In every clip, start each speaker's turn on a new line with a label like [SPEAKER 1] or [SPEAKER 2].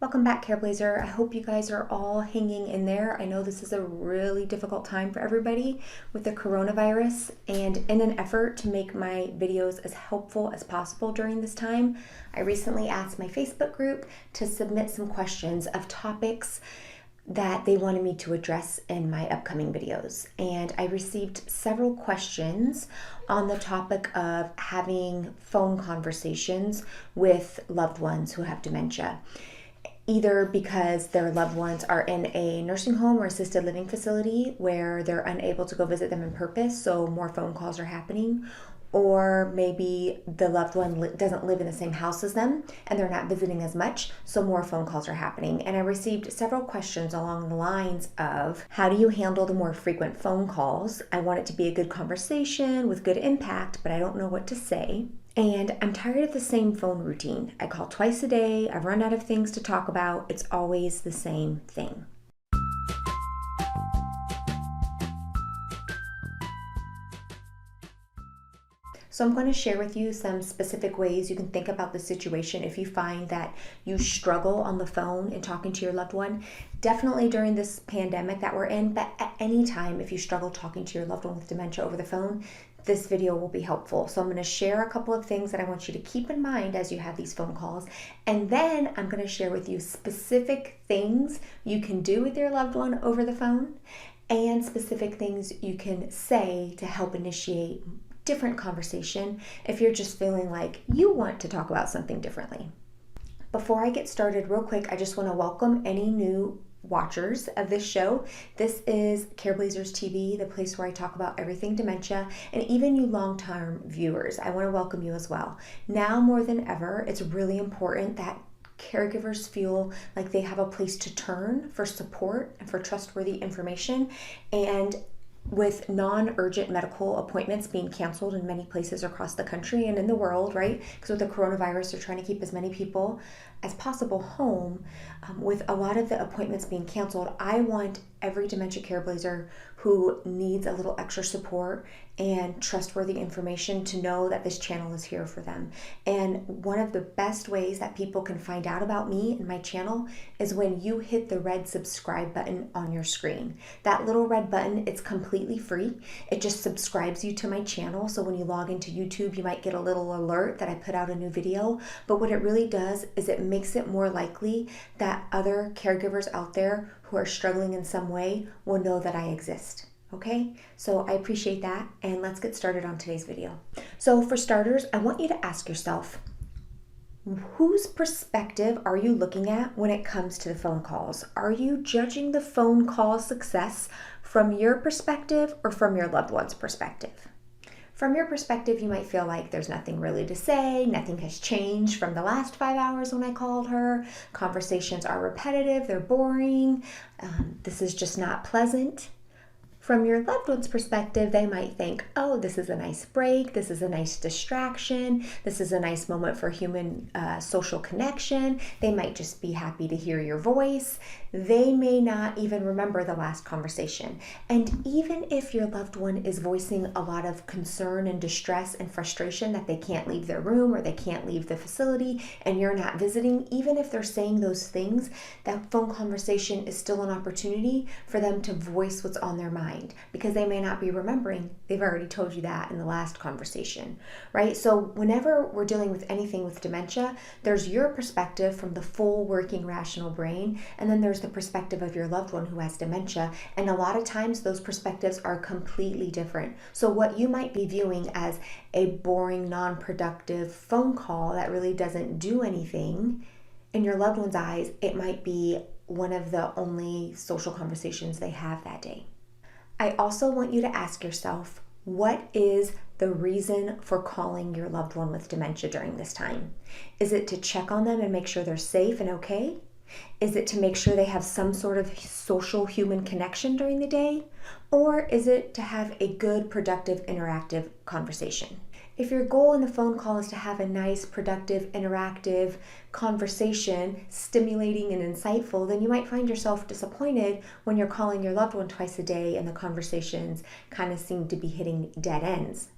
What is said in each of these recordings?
[SPEAKER 1] Welcome back, Careblazer. I hope you guys are all hanging in there. I know this is a really difficult time for everybody with the coronavirus, and in an effort to make my videos as helpful as possible during this time, I recently asked my Facebook group to submit some questions of topics that they wanted me to address in my upcoming videos. And I received several questions on the topic of having phone conversations with loved ones who have dementia, either because their loved ones are in a nursing home or assisted living facility where they're unable to go visit them in purpose, so more phone calls are happening, or maybe the loved one doesn't live in the same house as them and they're not visiting as much, so more phone calls are happening. And I received several questions along the lines of, how do you handle the more frequent phone calls? I want it to be a good conversation with good impact, but I don't know what to say. And I'm tired of the same phone routine. I call twice a day, I've run out of things to talk about, it's always the same thing. So I'm going to share with you some specific ways you can think about the situation if you find that you struggle on the phone and talking to your loved one. Definitely during this pandemic that we're in, but at any time if you struggle talking to your loved one with dementia over the phone, this video will be helpful. So I'm going to share a couple of things that I want you to keep in mind as you have these phone calls. And then I'm going to share with you specific things you can do with your loved one over the phone and specific things you can say to help initiate different conversation if you're just feeling like you want to talk about something differently. Before I get started, real quick, I just want to welcome any new watchers of this show. This is Careblazers TV, the place where I talk about everything dementia, and even you long-term viewers, I want to welcome you as well. Now more than ever, it's really important that caregivers feel like they have a place to turn for support and for trustworthy information. And with non-urgent medical appointments being canceled in many places across the country and in the world, right? Because with the coronavirus, they're trying to keep as many people as possible home. With a lot of the appointments being canceled, I want every dementia careblazer who needs a little extra support and trustworthy information to know that this channel is here for them. And one of the best ways that people can find out about me and my channel is when you hit the red subscribe button on your screen. That little red button, it's completely free. It just subscribes you to my channel. So when you log into YouTube, you might get a little alert that I put out a new video. But what it really does is it makes it more likely that other caregivers out there who are struggling in some way will know that I exist. Okay, so I appreciate that, and let's get started on today's video. So for starters, I want you to ask yourself, whose perspective are you looking at when it comes to the phone calls? Are you judging the phone call success from your perspective or from your loved one's perspective? From your perspective, you might feel like there's nothing really to say, nothing has changed from the last 5 hours when I called her, conversations are repetitive, they're boring, this is just not pleasant. From your loved one's perspective, they might think, oh, this is a nice break, this is a nice distraction, this is a nice moment for human social connection. They might just be happy to hear your voice. They may not even remember the last conversation. And even if your loved one is voicing a lot of concern and distress and frustration that they can't leave their room or they can't leave the facility and you're not visiting, even if they're saying those things, that phone conversation is still an opportunity for them to voice what's on their mind, because they may not be remembering. They've already told you that in the last conversation, right? So whenever we're dealing with anything with dementia, there's your perspective from the full working rational brain, and then there's the perspective of your loved one who has dementia, and a lot of times those perspectives are completely different. So what you might be viewing as a boring, non-productive phone call that really doesn't do anything, in your loved one's eyes, it might be one of the only social conversations they have that day. I also want you to ask yourself, what is the reason for calling your loved one with dementia during this time? Is it to check on them and make sure they're safe and okay? Is it to make sure they have some sort of social human connection during the day? Or is it to have a good, productive, interactive conversation? If your goal in the phone call is to have a nice, productive, interactive conversation, stimulating and insightful, then you might find yourself disappointed when you're calling your loved one twice a day and the conversations kind of seem to be hitting dead ends.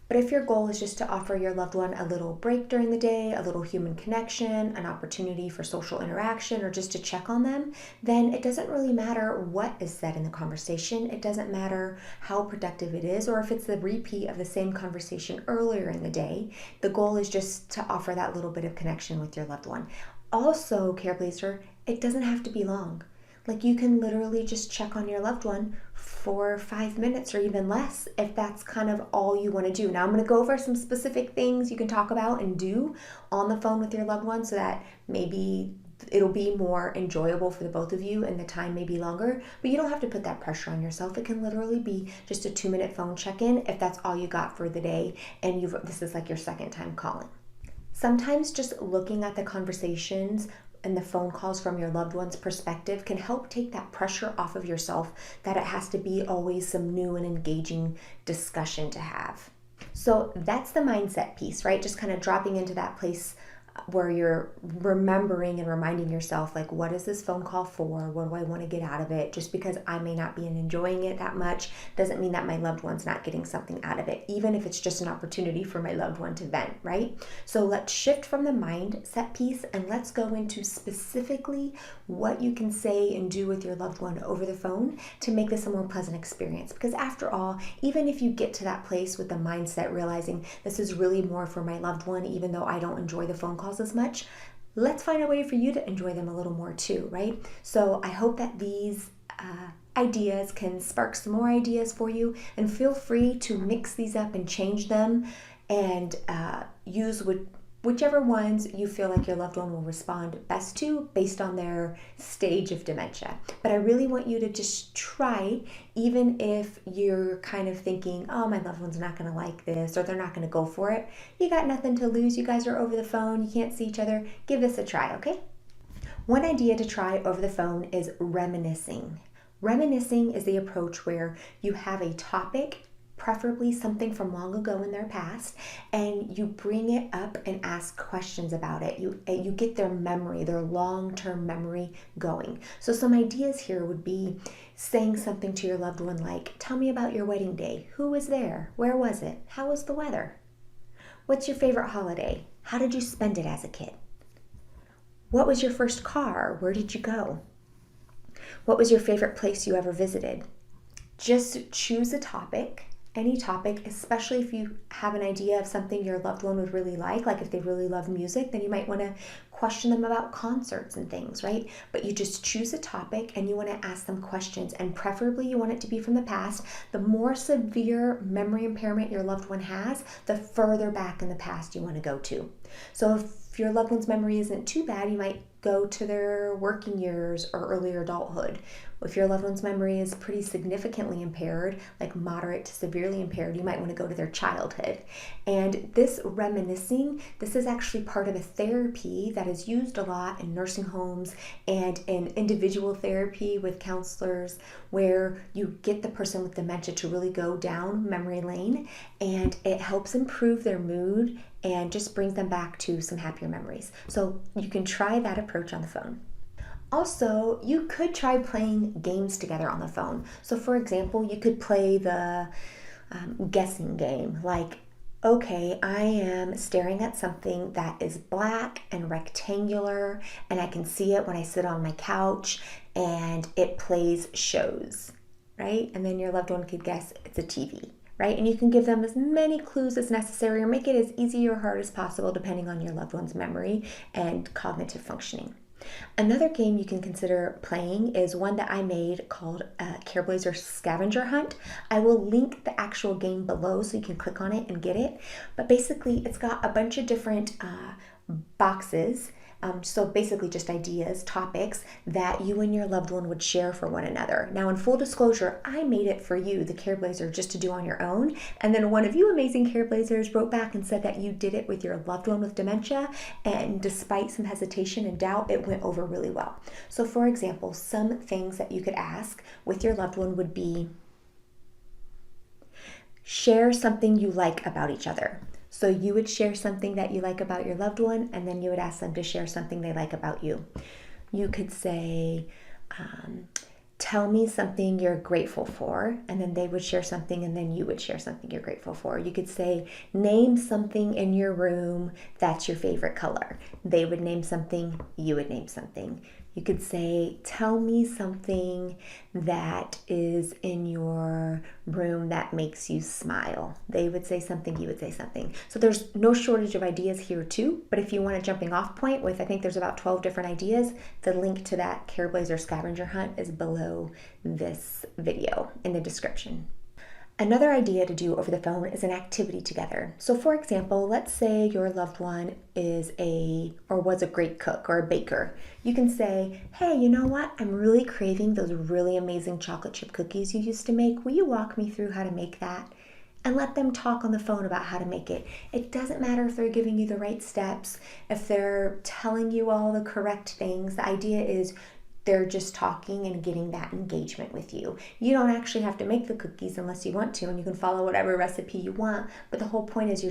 [SPEAKER 1] But if your goal is just to offer your loved one a little break during the day, a little human connection, an opportunity for social interaction, or just to check on them, then it doesn't really matter what is said in the conversation. It doesn't matter how productive it is, or if it's the repeat of the same conversation earlier in the day. The goal is just to offer that little bit of connection with your loved one. Also, Careblazer, it doesn't have to be long. Like, you can literally just check on your loved one for 5 minutes or even less if that's kind of all you want to do. Now, I'm going to go over some specific things you can talk about and do on the phone with your loved one so that maybe it'll be more enjoyable for the both of you and the time may be longer, but you don't have to put that pressure on yourself. It can literally be just a 2-minute phone check-in if that's all you got for the day and this is like your second time calling. Sometimes just looking at the conversations and the phone calls from your loved one's perspective can help take that pressure off of yourself that it has to be always some new and engaging discussion to have. So that's the mindset piece, right? Just kind of dropping into that place where you're remembering and reminding yourself, like, what is this phone call for? What do I want to get out of it? Just because I may not be enjoying it that much doesn't mean that my loved one's not getting something out of it, even if it's just an opportunity for my loved one to vent, right? So let's shift from the mindset piece and let's go into specifically what you can say and do with your loved one over the phone to make this a more pleasant experience. Because after all, even if you get to that place with the mindset realizing this is really more for my loved one, even though I don't enjoy the phone calls as much, let's find a way for you to enjoy them a little more too, right? So I hope that these ideas can spark some more ideas for you, and feel free to mix these up and change them and use whichever ones you feel like your loved one will respond best to based on their stage of dementia. But I really want you to just try, even if you're kind of thinking, oh, my loved one's not going to like this, or they're not going to go for it. You got nothing to lose. You guys are over the phone. You can't see each other. Give this a try, okay? One idea to try over the phone is reminiscing. Reminiscing is the approach where you have a topic, preferably something from long ago in their past, and you bring it up and ask questions about it. You get their memory, their long-term memory going. So some ideas here would be saying something to your loved one like, tell me about your wedding day. Who was there? Where was it? How was the weather? What's your favorite holiday? How did you spend it as a kid? What was your first car? Where did you go? What was your favorite place you ever visited? Just choose a topic, any topic, especially if you have an idea of something your loved one would really like if they really love music, then you might want to question them about concerts and things, right? But you just choose a topic and you want to ask them questions, and preferably you want it to be from the past. The more severe memory impairment your loved one has, the further back in the past you want to go to. So if your loved one's memory isn't too bad, you might go to their working years or earlier adulthood. If your loved one's memory is pretty significantly impaired, like moderate to severely impaired, you might want to go to their childhood. And this reminiscing, this is actually part of a therapy that is used a lot in nursing homes and in individual therapy with counselors, where you get the person with dementia to really go down memory lane, and it helps improve their mood and just brings them back to some happier memories. So you can try that approach on the phone. Also, you could try playing games together on the phone. So for example, you could play the guessing game, like, okay, I am staring at something that is black and rectangular, and I can see it when I sit on my couch, and it plays shows, right? And then your loved one could guess it's a TV. Right? And you can give them as many clues as necessary, or make it as easy or hard as possible depending on your loved one's memory and cognitive functioning. Another game you can consider playing is one that I made called Careblazers Scavenger Hunt. I will link the actual game below so you can click on it and get it. But basically, it's got a bunch of different boxes. So basically just ideas, topics that you and your loved one would share for one another. Now, in full disclosure, I made it for you, the Careblazer, just to do on your own. And then one of you amazing Careblazers wrote back and said that you did it with your loved one with dementia. And despite some hesitation and doubt, it went over really well. So for example, some things that you could ask with your loved one would be, share something you like about each other. So you would share something that you like about your loved one, and then you would ask them to share something they like about you. You could say, tell me something you're grateful for, and then they would share something, and then you would share something you're grateful for. You could say, name something in your room that's your favorite color. They would name something, you would name something. You could say, tell me something that is in your room that makes you smile. They would say something, you would say something. So there's no shortage of ideas here too, but if you want a jumping off point with, I think there's about 12 different ideas, the link to that Careblazer scavenger hunt is below this video in the description. Another idea to do over the phone is an activity together. So for example, let's say your loved one was a great cook or a baker. You can say, hey, you know what? I'm really craving those really amazing chocolate chip cookies you used to make. Will you walk me through how to make that? And let them talk on the phone about how to make it. It doesn't matter if they're giving you the right steps, if they're telling you all the correct things. The idea is they're just talking and getting that engagement with you. You don't actually have to make the cookies unless you want to, and you can follow whatever recipe you want. But the whole point is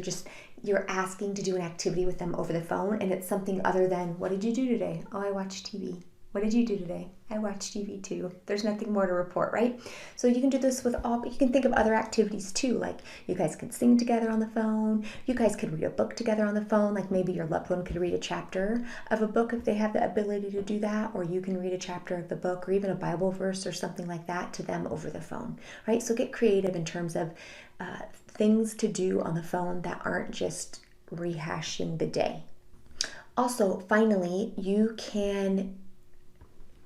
[SPEAKER 1] you're asking to do an activity with them over the phone, and it's something other than, what did you do today? Oh, I watched TV. What did you do today? I watched TV too. There's nothing more to report, right? So you can do this with all, but you can think of other activities too. Like you guys could sing together on the phone. You guys could read a book together on the phone. Like maybe your loved one could read a chapter of a book if they have the ability to do that, or you can read a chapter of the book or even a Bible verse or something like that to them over the phone, right? So get creative in terms of things to do on the phone that aren't just rehashing the day. Also, finally, you can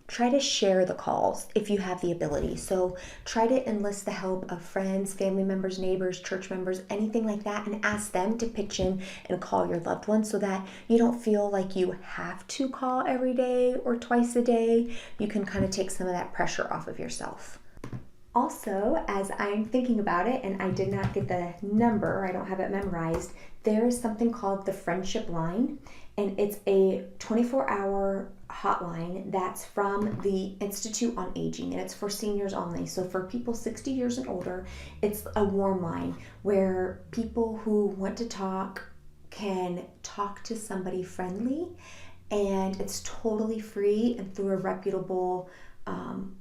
[SPEAKER 1] try to share the calls if you have the ability. So try to enlist the help of friends, family members, neighbors, church members, anything like that, and ask them to pitch in and call your loved one so that you don't feel like you have to call every day or twice a day. You can kind of take some of that pressure off of yourself. Also, as I'm thinking about it, and I did not get the number, I don't have it memorized, there is something called the Friendship Line, and it's a 24-hour hotline that's from the Institute on Aging, and it's for seniors only. So for people 60 years and older, it's a warm line where people who want to talk can talk to somebody friendly, and it's totally free and through a reputable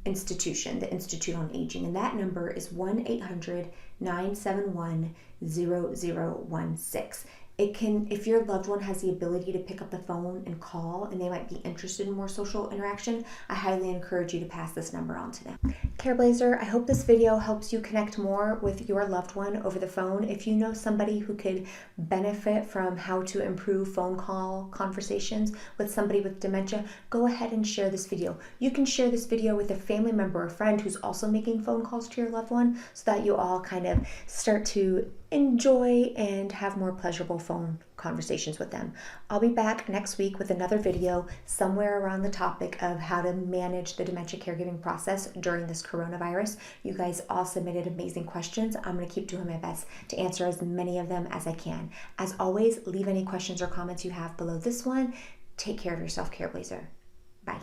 [SPEAKER 1] institution, the Institute on Aging, and that number is 1-800-971-0016. It can, if your loved one has the ability to pick up the phone and call and they might be interested in more social interaction, I highly encourage you to pass this number on to them. Careblazer, I hope this video helps you connect more with your loved one over the phone. If you know somebody who could benefit from how to improve phone call conversations with somebody with dementia, go ahead and share this video. You can share this video with a family member or friend who's also making phone calls to your loved one so that you all kind of start to enjoy and have more pleasurable phone conversations with them. I'll be back next week with another video somewhere around the topic of how to manage the dementia caregiving process during this coronavirus. You guys all submitted amazing questions. I'm going to keep doing my best to answer as many of them as I can. As always, leave any questions or comments you have below this one. Take care of yourself, Careblazer. Bye.